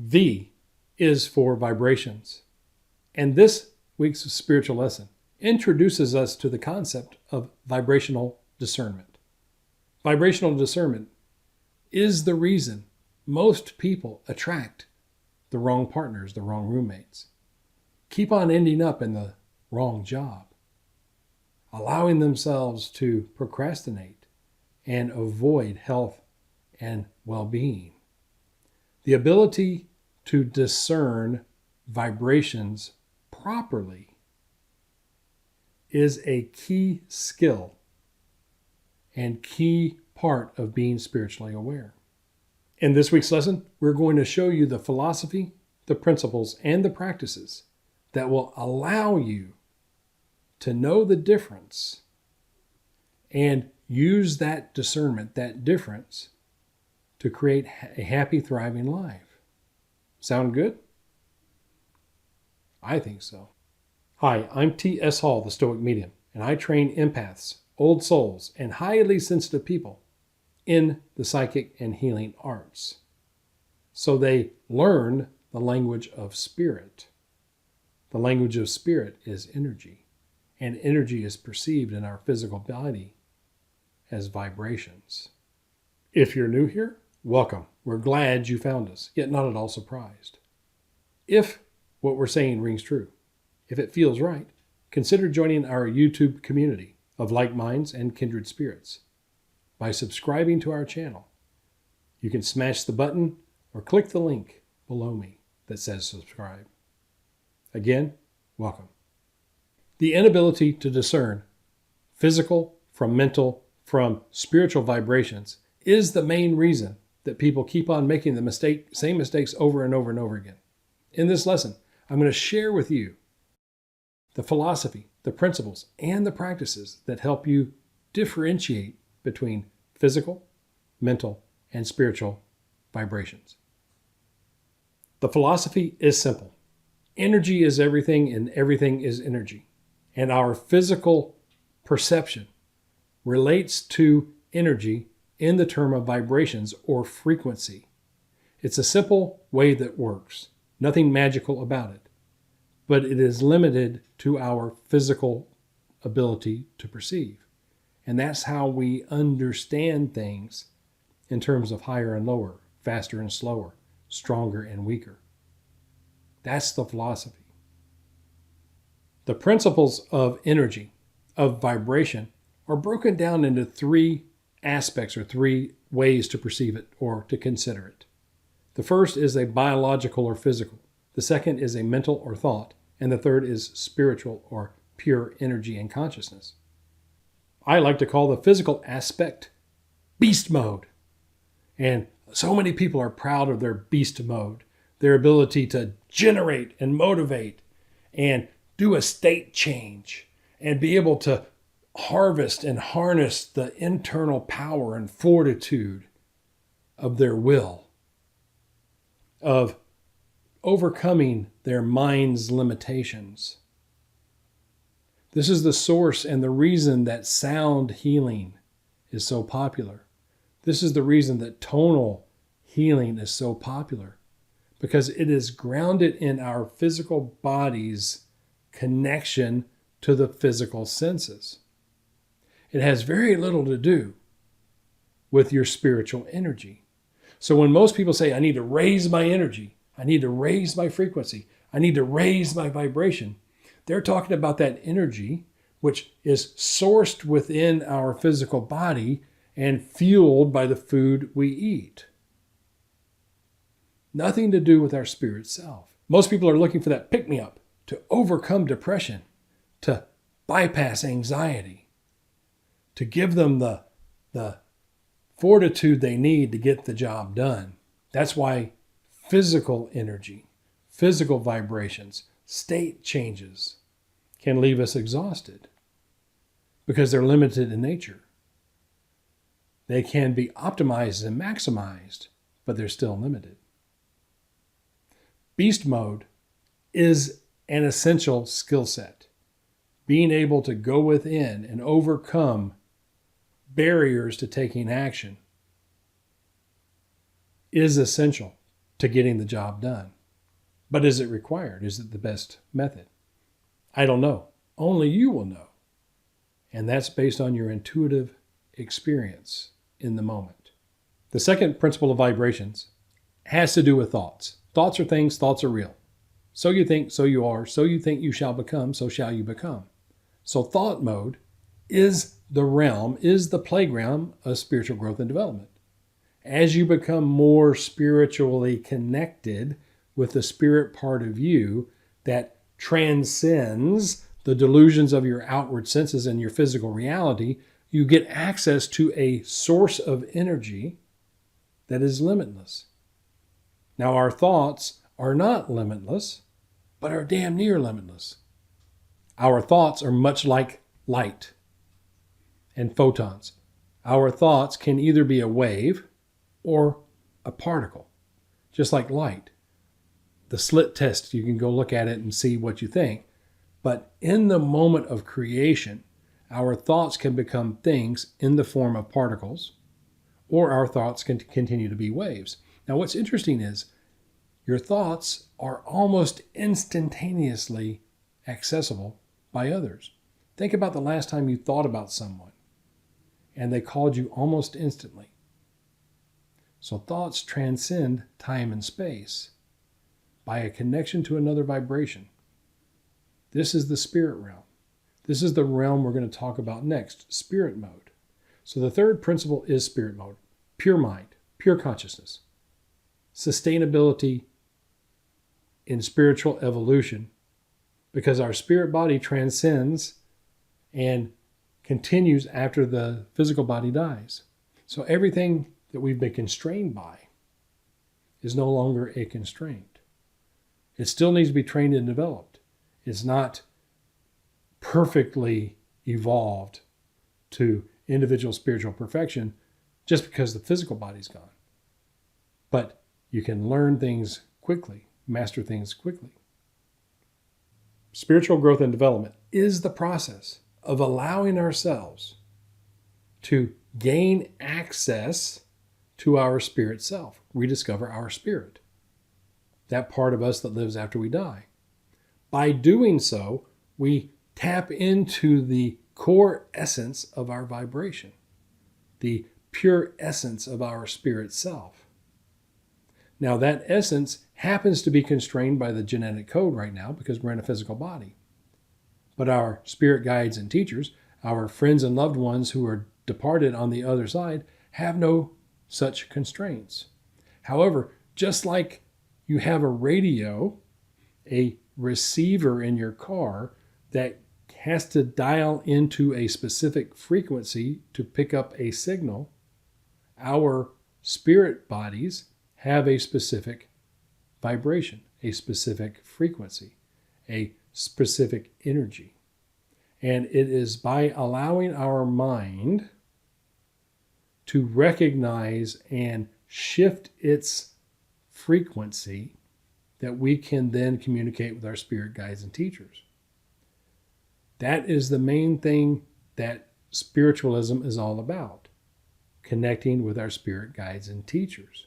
V is for vibrations. And this week's spiritual lesson introduces us to the concept of vibrational discernment. Vibrational discernment is the reason most people attract the wrong partners, the wrong roommates, keep on ending up in the wrong job, allowing themselves to procrastinate and avoid health and well-being. The ability to discern vibrations properly is a key skill and key part of being spiritually aware. In this week's lesson, we're going to show you the philosophy, the principles, and the practices that will allow you to know the difference and use that discernment, that difference, to create a happy, thriving life. Sound good? I think so. Hi, I'm T.S. Hall, the Stoic Medium, and I train empaths, old souls, and highly sensitive people in the psychic and healing arts, so they learn the language of spirit. The language of spirit is energy, and energy is perceived in our physical body as vibrations. If you're new here, welcome. We're glad you found us, yet not at all surprised. If what we're saying rings true, if it feels right, consider joining our YouTube community of like minds and kindred spirits by subscribing to our channel. You can smash the button or click the link below me that says subscribe. Again, welcome. The inability to discern physical from mental from spiritual vibrations is the main reason that people keep on making the same mistakes over and over and over again. In this lesson, I'm going to share with you the philosophy, the principles, and the practices that help you differentiate between physical, mental, and spiritual vibrations. The philosophy is simple. Energy is everything, and everything is energy. And our physical perception relates to energy in the term of vibrations or frequency. It's a simple way that works. Nothing magical about it. But it is limited to our physical ability to perceive. And that's how we understand things in terms of higher and lower, faster and slower, stronger and weaker. That's the philosophy. The principles of energy, of vibration, are broken down into three aspects or three ways to perceive it or to consider it. The first is a biological or physical. The second is a mental or thought. And the third is spiritual or pure energy and consciousness. I like to call the physical aspect beast mode. And so many people are proud of their beast mode, their ability to generate and motivate and do a state change and be able to harvest and harness the internal power and fortitude of their will, of overcoming their mind's limitations. This is the source and the reason that sound healing is so popular. This is the reason that tonal healing is so popular, because it is grounded in our physical body's connection to the physical senses. It has very little to do with your spiritual energy. So when most people say, I need to raise my energy, I need to raise my frequency, I need to raise my vibration, they're talking about that energy which is sourced within our physical body and fueled by the food we eat. Nothing to do with our spirit self. Most people are looking for that pick-me-up to overcome depression, to bypass anxiety, to give them the fortitude they need to get the job done. That's why physical energy, physical vibrations, state changes can leave us exhausted because they're limited in nature. They can be optimized and maximized, but they're still limited. Beast mode is an essential skill set. Being able to go within and overcome barriers to taking action is essential to getting the job done. But is it required? Is it the best method? I don't know. Only you will know. And that's based on your intuitive experience in the moment. The second principle of vibrations has to do with thoughts. Thoughts are things, thoughts are real. So you think, so you are. So you think you shall become, so shall you become. So thought mode is the realm, is the playground of spiritual growth and development. As you become more spiritually connected with the spirit part of you that transcends the delusions of your outward senses and your physical reality, you get access to a source of energy that is limitless. Now, our thoughts are not limitless, but are damn near limitless. Our thoughts are much like light and photons. Our thoughts can either be a wave or a particle, just like light. The slit test, you can go look at it and see what you think. But in the moment of creation, our thoughts can become things in the form of particles, or our thoughts can continue to be waves. Now, what's interesting is your thoughts are almost instantaneously accessible by others. Think about the last time you thought about someone and they called you almost instantly. So thoughts transcend time and space by a connection to another vibration. This is the spirit realm. This is the realm we're going to talk about next, spirit mode. So the third principle is spirit mode, pure mind, pure consciousness, sustainability in spiritual evolution, because our spirit body transcends and continues after the physical body dies. So everything that we've been constrained by is no longer a constraint. It still needs to be trained and developed. It's not perfectly evolved to individual spiritual perfection just because the physical body's gone. But you can learn things quickly, master things quickly. Spiritual growth and development is the process of allowing ourselves to gain access to our spirit self, rediscover our spirit, that part of us that lives after we die. By doing so, we tap into the core essence of our vibration, the pure essence of our spirit self. Now, that essence happens to be constrained by the genetic code right now because we're in a physical body. But our spirit guides and teachers, our friends and loved ones who are departed on the other side, have no such constraints. However, just like you have a radio, a receiver in your car that has to dial into a specific frequency to pick up a signal, our spirit bodies have a specific vibration, a specific frequency, a specific energy. And it is by allowing our mind to recognize and shift its frequency that we can then communicate with our spirit guides and teachers. That is the main thing that spiritualism is all about, connecting with our spirit guides and teachers,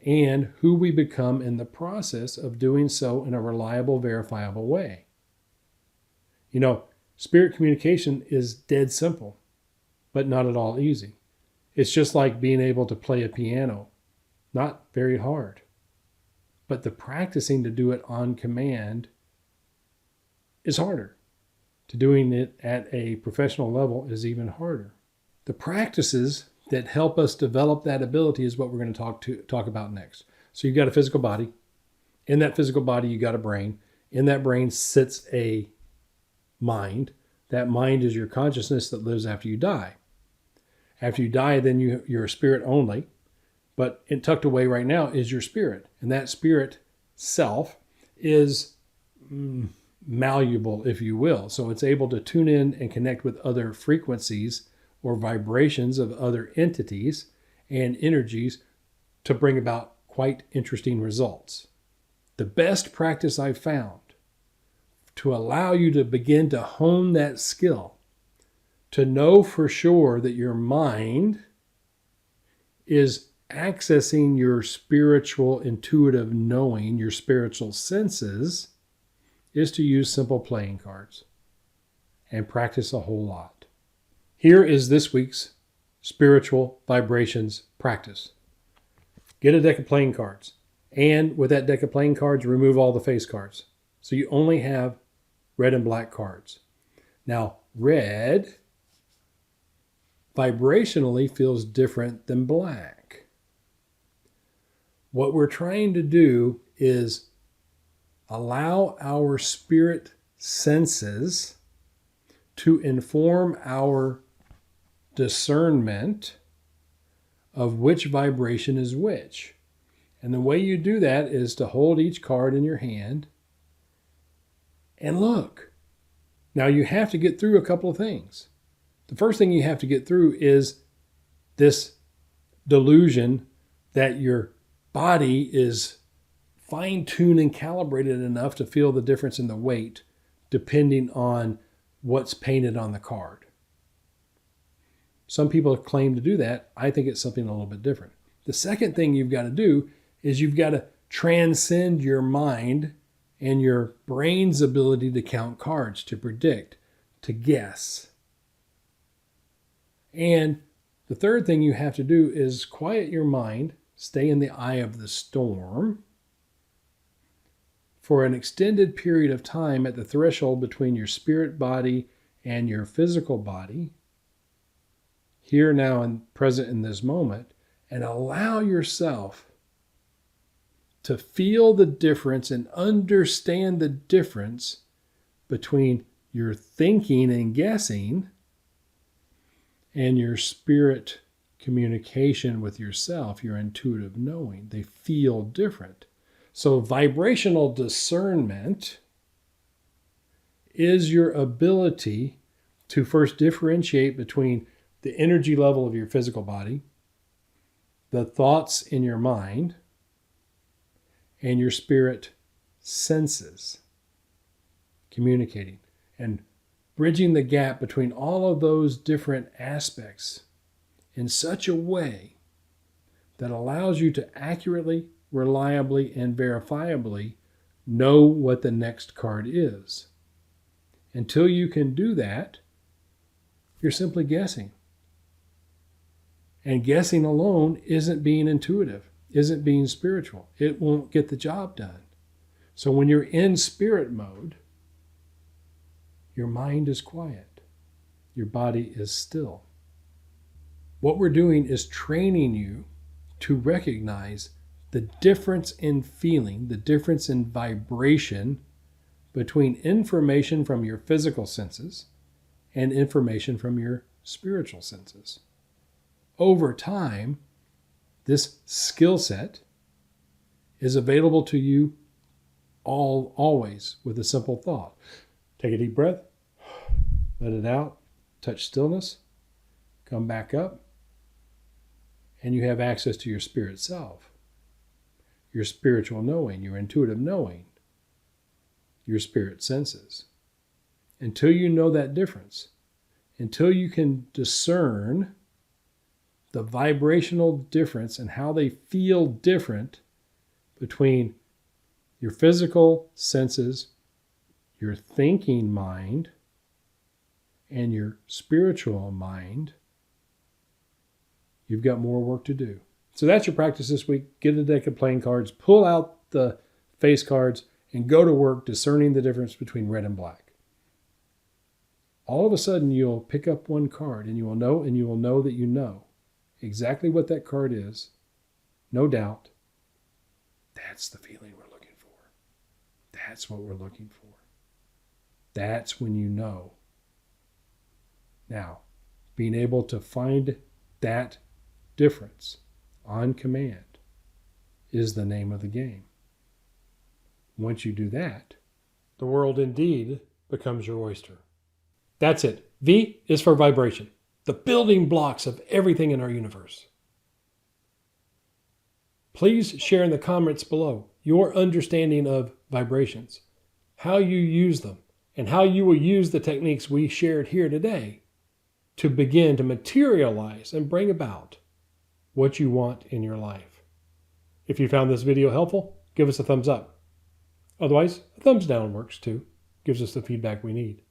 and who we become in the process of doing so in a reliable, verifiable way. You know, spirit communication is dead simple, but not at all easy. It's just like being able to play a piano, not very hard. But the practicing to do it on command is harder. To doing it at a professional level is even harder. The practices that help us develop that ability is what we're going to talk about next. So you've got a physical body. In that physical body, you got a brain. In that brain sits a mind. That mind is your consciousness that lives after you die. After you die, then you're a spirit only. But tucked away right now is your spirit. And that spirit self is malleable, if you will. So it's able to tune in and connect with other frequencies or vibrations of other entities and energies to bring about quite interesting results. The best practice I've found to allow you to begin to hone that skill, to know for sure that your mind is accessing your spiritual intuitive knowing, your spiritual senses, is to use simple playing cards and practice a whole lot. Here is this week's spiritual vibrations practice. Get a deck of playing cards. And with that deck of playing cards, remove all the face cards. So you only have red and black cards. Now, red vibrationally feels different than black. What we're trying to do is allow our spirit senses to inform our discernment of which vibration is which. And the way you do that is to hold each card in your hand and look. Now you have to get through a couple of things. The first thing you have to get through is this delusion that your body is fine-tuned and calibrated enough to feel the difference in the weight depending on what's painted on the card. Some people claim to do that. I think it's something a little bit different. The second thing you've got to do is you've got to transcend your mind and your brain's ability to count cards, to predict, to guess. And the third thing you have to do is quiet your mind, stay in the eye of the storm for an extended period of time at the threshold between your spirit body and your physical body, here, now, and present in this moment, and allow yourself to feel the difference and understand the difference between your thinking and guessing and your spirit communication with yourself, your intuitive knowing. They feel different. So vibrational discernment is your ability to first differentiate between the energy level of your physical body, the thoughts in your mind, and your spirit senses communicating and bridging the gap between all of those different aspects in such a way that allows you to accurately, reliably, and verifiably know what the next card is. Until you can do that, you're simply guessing. And guessing alone isn't being intuitive, isn't being spiritual. It won't get the job done. So when you're in spirit mode, your mind is quiet. Your body is still. What we're doing is training you to recognize the difference in feeling, the difference in vibration between information from your physical senses and information from your spiritual senses. Over time, this skill set is available to you always with a simple thought. Take a deep breath, let it out, touch stillness, come back up, and you have access to your spirit self, your spiritual knowing, your intuitive knowing, your spirit senses. Until you know that difference, until you can discern the vibrational difference and how they feel different between your physical senses, your thinking mind, and your spiritual mind, you've got more work to do. So that's your practice this week. Get a deck of playing cards, pull out the face cards, and go to work discerning the difference between red and black. All of a sudden, you'll pick up one card, and you will know that you know exactly what that card is. No doubt. That's the feeling we're looking for. That's what we're looking for. That's when you know. Now, being able to find that difference on command is the name of the game. Once you do that, the world indeed becomes your oyster. That's it. V is for vibration, the building blocks of everything in our universe. Please share in the comments below your understanding of vibrations, how you use them, and how you will use the techniques we shared here today to begin to materialize and bring about what you want in your life. If you found this video helpful, give us a thumbs up. Otherwise, a thumbs down works too. Gives us the feedback we need.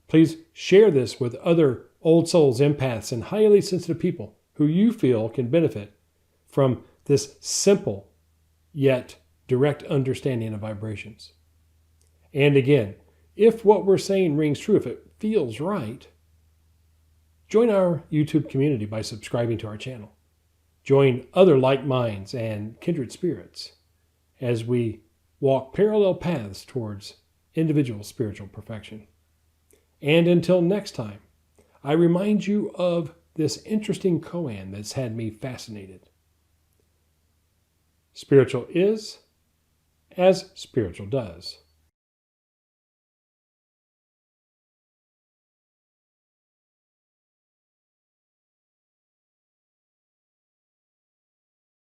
Please share this with other old souls, empaths, and highly sensitive people who you feel can benefit from this simple yet direct understanding of vibrations. And again, if what we're saying rings true, if it feels right, join our YouTube community by subscribing to our channel. Join other like minds and kindred spirits as we walk parallel paths towards individual spiritual perfection. And until next time, I remind you of this interesting koan that's had me fascinated. Spiritual is as spiritual does.